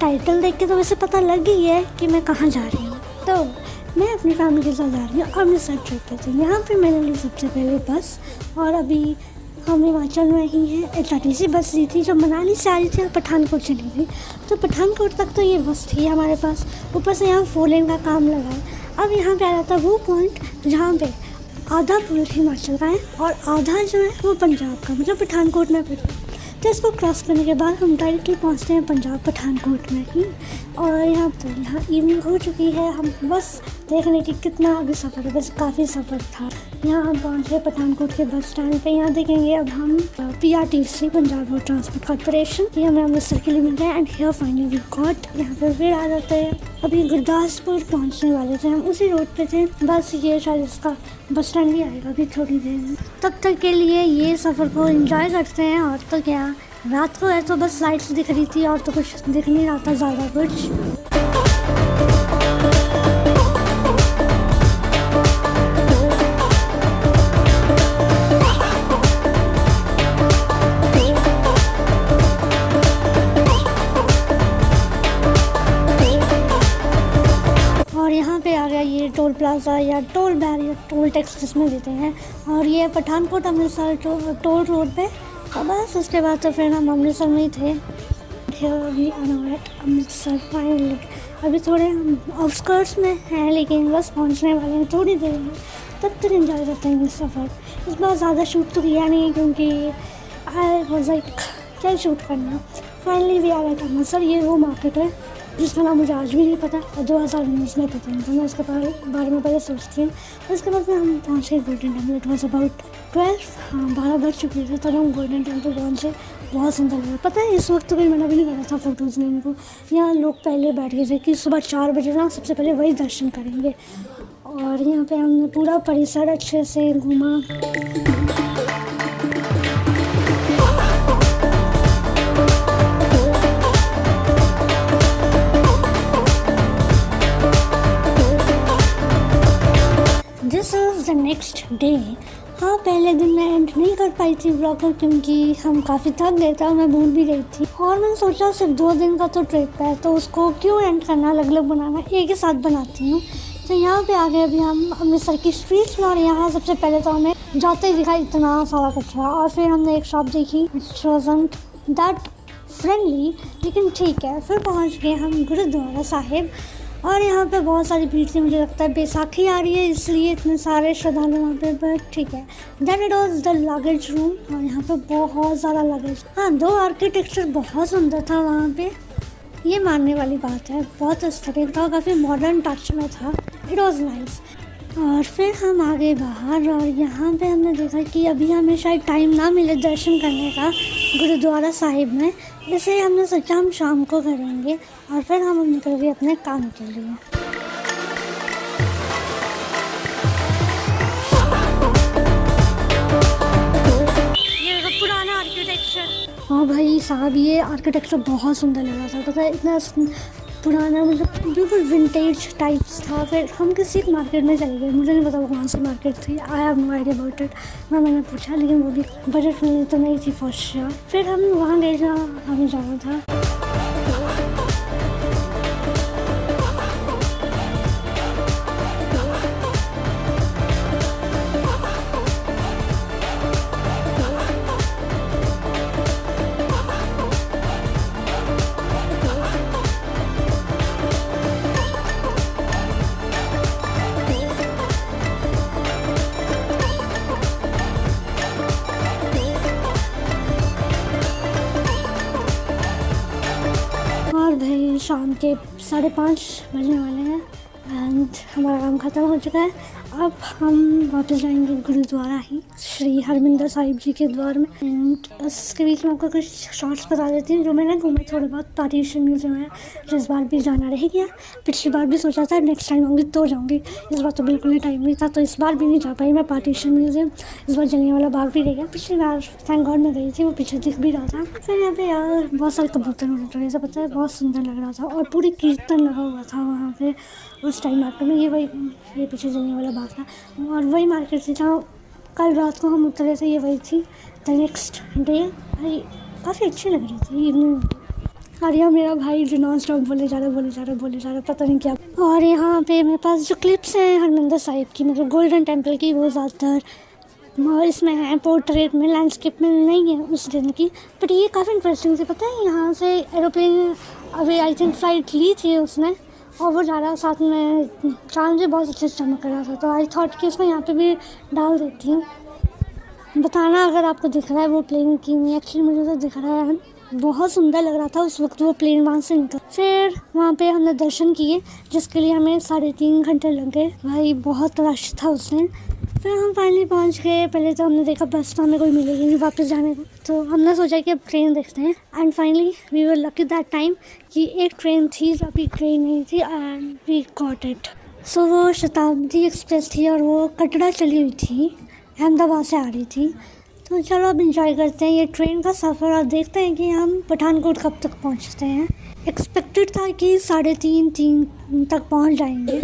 Title देख के तो वैसे पता लग ही है कि मैं कहाँ जा रही हूँ। तो मैं अपनी फैमिली के साथ जा रही हूँ अमृतसर ट्रिप पे। तो यहाँ पे मैंने ली सबसे पहले बस, और अभी हम हिमाचल में ही हैं। HRTC बस ली थी जो मनाली से आ रही थी और पठानकोट चली थी। तो पठानकोट तक तो ये बस थी हमारे पास। ऊपर से यहाँ 4 लेन का काम लगा है। अब यहाँ पे आ जाता है वो पॉइंट जहाँ पे आधा पुल हिमाचल का है और आधा जो है वो पंजाब का, मतलब पठानकोट में पड़ता है। तो इसको क्रॉस करने के बाद हम डायरेक्टली पहुँचते हैं पंजाब पठानकोट में ही। और यहाँ इवनिंग हो चुकी है। हम बस देख रहे कि कितना आगे सफ़र है, बस काफ़ी सफ़र था। यहाँ हम पहुँच गए पठानकोट के बस स्टैंड पे। यहाँ देखेंगे अब हम PRTC Punjab road transport corporation, ये हमें अमृतसर के लिए मिल गया। And here finally we got, यहाँ पे फिर आ जाते हैं। अभी गुरदासपुर पहुँचने वाले थे, हम उसी रोड पे थे। बस ये शायद इसका बस स्टैंड भी आएगा अभी थोड़ी देर में। तब तक के लिए ये सफ़र को एंजॉय करते हैं। और तो क्या, रात को है तो बस लाइट्स दिख रही थी और तो कुछ दिख नहीं रहा था ज़्यादा कुछ। और यहाँ पे आ गया ये टोल प्लाजा या टोल बैरियर, टोल टैक्स जिसमें देते हैं। और ये पठानकोट अमृतसर टोल रोड पे। और बस उसके बाद तो फिर हम अमृतसर में ही थे। अमृतसर फाइनली। अभी थोड़े हम आउटस्कर्ट्स में हैं लेकिन बस पहुँचने वाले हैं थोड़ी देर में। तब तक एंजॉय करते हैं ये सफ़र। इस बार ज़्यादा शूट तो किया नहीं क्योंकि आई वाज लाइक क्या शूट करना। फाइनली भी आ गए थे अमृतसर। ये वो मार्केट है जिसका नाम मुझे आज भी नहीं पता और 2019 में पता नहीं था। मैं इसके बारे में पहले सोचती हूँ। उसके बाद में हम पहुँच गए golden temple. It was about 12 बज चुके थे तब हम गोल्डन टेम्पल पहुँचे। बहुत सुंदर लगा। पता है इस वक्त तो कोई मना भी नहीं कर रहा था फ़ोटोज़ लेने को। यहाँ लोग पहले बैठ गए थे कि सुबह 4 बजे ना सबसे पहले वही दर्शन करेंगे। और यहाँ पर हमने पूरा परिसर अच्छे से घूमा। This is the next day. हाँ, पहले दिन मैं एंड नहीं कर पाई थी व्लॉग को क्योंकि हम काफ़ी थक गए थे और मैं भूल भी गई थी। और मैंने सोचा सिर्फ 2 दिन का तो ट्रिप है तो उसको क्यों एंड करना, अलग अलग बनाना, एक ही साथ बनाती हूँ। तो यहाँ पे आ गए अभी हम अमृतसर की स्ट्रीट्स में। और यहाँ सबसे पहले तो हमें जाते ही दिखा इतना सारा कचरा। और फिर हमने एक शॉप देखी, इट्स वाज़न्ट दैट फ्रेंडली लेकिन ठीक है। फिर पहुँच गए हम गुरुद्वारा साहिब। और यहाँ पे बहुत सारी भीड़ थी। मुझे लगता है बैसाखी आ रही है इसलिए इतने सारे श्रद्धालु वहाँ पे, बट ठीक है। Then it was the luggage room. और यहाँ पे बहुत ज़्यादा लगेज। हाँ, 2 आर्किटेक्चर बहुत सुंदर था वहाँ पे, ये मानने वाली बात है। बहुत एस्थेटिक था, काफ़ी मॉडर्न टच में था। It was nice. और फिर हम आ गए बाहर। और यहाँ पे हमने देखा कि अभी हमें शायद टाइम ना मिले दर्शन करने का गुरुद्वारा साहिब में, इसलिए हमने सोचा हम शाम को करेंगे। और फिर हम निकल गए अपने काम के लिए। ये पुराना आर्किटेक्चर। हाँ भाई साहब, ये आर्किटेक्चर बहुत सुंदर लग रहा था। पता है इतना पुराना, मतलब बिल्कुल विंटेज टाइप्स था। फिर हम किसी मार्केट में चले गए, मुझे नहीं पता वो कौन सी मार्केट थी। I have no idea about it. मैंने पूछा लेकिन वो भी बजट फ्रेंडली तो नहीं थी फॉर श्योर। फिर हम वहाँ गए जहाँ हमें जाना था। भाई शाम के 5:30 बजने वाले हैं एंड हमारा काम ख़त्म हो चुका है। अब हम वापस जाएंगे गुरुद्वारा ही, श्री हरमिंदर साहिब जी के द्वार में। एंड इसके बीच में आपको कुछ शॉर्ट्स बता देती हूँ जो मैंने घूमे थोड़े बहुत। पार्टीशन म्यूजियम है जो इस बार भी जाना रह गया। पिछली बार भी सोचा था नेक्स्ट टाइम आऊँगी तो जाऊँगी, इस बार तो बिल्कुल ही टाइम नहीं था तो इस बार भी नहीं जा पाई मैं पार्टीशन म्यूजियम। इस बार जलियांवाला बाग भी रह गया। पिछली बार थैंक गॉड मैं गई थी, वो पीछे दिख भी रहा था। फिर यहाँ पे यार बहुत सारे कबूतर ऐसा पता है, बहुत सुंदर लग रहा था। और पूरी कीर्तन लगा हुआ था वहाँ पे उस टाइम मार्केट में। ये पीछे जलियांवाला बाग था और वही मार्केट थी जहाँ कल रात को हम उतरे थे। ये वही थी द नेक्स्ट डे। भाई काफ़ी अच्छी लग रही थी इवनिंग। और यह मेरा भाई जो नॉन स्टॉप बोले जा रहा पता नहीं क्या। और यहाँ पे मेरे पास जो क्लिप्स हैं हरमंदिर साहिब की, मतलब गोल्डन टेम्पल की, वो ज़्यादातर इसमें है, पोर्ट्रेट में, लैंडस्केप में नहीं है उस दिन की। बट ये काफ़ी इंटरेस्टिंग थी, पता है यहाँ से एरोप्लेन अभी आई थिंक फ्लाइट ली थी उसने, और वो जा रहा साथ में, चांद भी बहुत अच्छे से चमक रहा था, तो आई थॉट कि उसको यहाँ पे भी डाल देती हूँ। बताना अगर आपको दिख रहा है वो प्लेन की नहीं, एक्चुअली मुझे तो दिख रहा है, बहुत सुंदर लग रहा था उस वक्त वो प्लेन वहाँ से निकल। फिर वहाँ पे हमने दर्शन किए जिसके लिए हमें 3.5 घंटे लग गए, भाई बहुत रश था उस दिन। फिर हम फाइनली पहुँच गए। पहले तो हमने देखा बस तो हमें कोई मिलेगी नहीं वापस जाने को, तो हमने सोचा कि अब ट्रेन देखते हैं। And finally we were lucky that time कि एक ट्रेन थी जो अभी ट्रेन नहीं थी, and we got it. So वो शताब्दी एक्सप्रेस थी और वो कटरा चली हुई थी, अहमदाबाद से आ रही थी। तो चलो अब इंजॉय करते हैं ये ट्रेन का सफ़र और देखते हैं कि हम पठानकोट कब तक पहुंचते हैं। एक्सपेक्टेड था कि 3:30 तक पहुंच जाएंगे।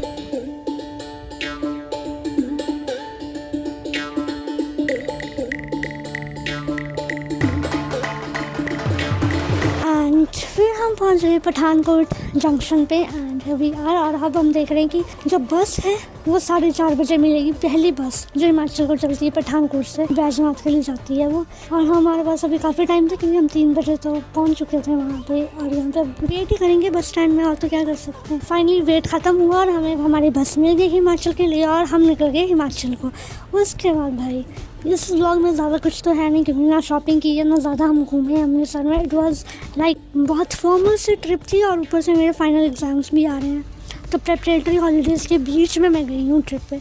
एंड फिर हम पहुंच गए पठानकोट जंक्शन पे, एंड वी आर। और अब हम देख रहे हैं कि जो बस है वो 4:30 बजे मिलेगी, पहली बस जो हिमाचल को चलती है पठानकोट से बैजनाथ के लिए जाती है वो। और हमारे पास अभी काफ़ी टाइम था क्योंकि हम 3 बजे तो पहुंच चुके थे वहाँ पे, और यहाँ पे वेट ही करेंगे बस स्टैंड में, और तो क्या कर सकते हैं। फाइनली वेट ख़त्म हुआ और हमें हमारी बस मिल गई हिमाचल के लिए, और हम निकल गए हिमाचल को। उसके बाद भाई इस व्लॉग में ज़्यादा कुछ तो है नहीं क्योंकि ना शॉपिंग की है ना ज़्यादा हम घूमे अमृतसर में। इट वाज लाइक बहुत फॉर्मल सी ट्रिप थी, और ऊपर से मेरे फाइनल एग्ज़ाम्स भी आ रहे हैं, तो प्रेपरेटरी हॉलीडेज़ के बीच में मैं गई हूँ ट्रिप पे।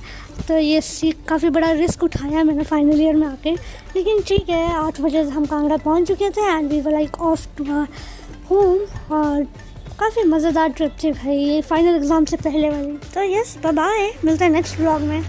तो ये काफ़ी बड़ा रिस्क उठाया मैंने फाइनल ईयर में आके, लेकिन ठीक है। 8 बजे हम कांगड़ा पहुँच चुके थे and we were like off to our home, और काफ़ी मज़ेदार ट्रिप थी भाई ये फाइनल एग्ज़ाम से पहले वाली। तो यस, बाय, मिलते हैं नेक्स्ट व्लॉग में।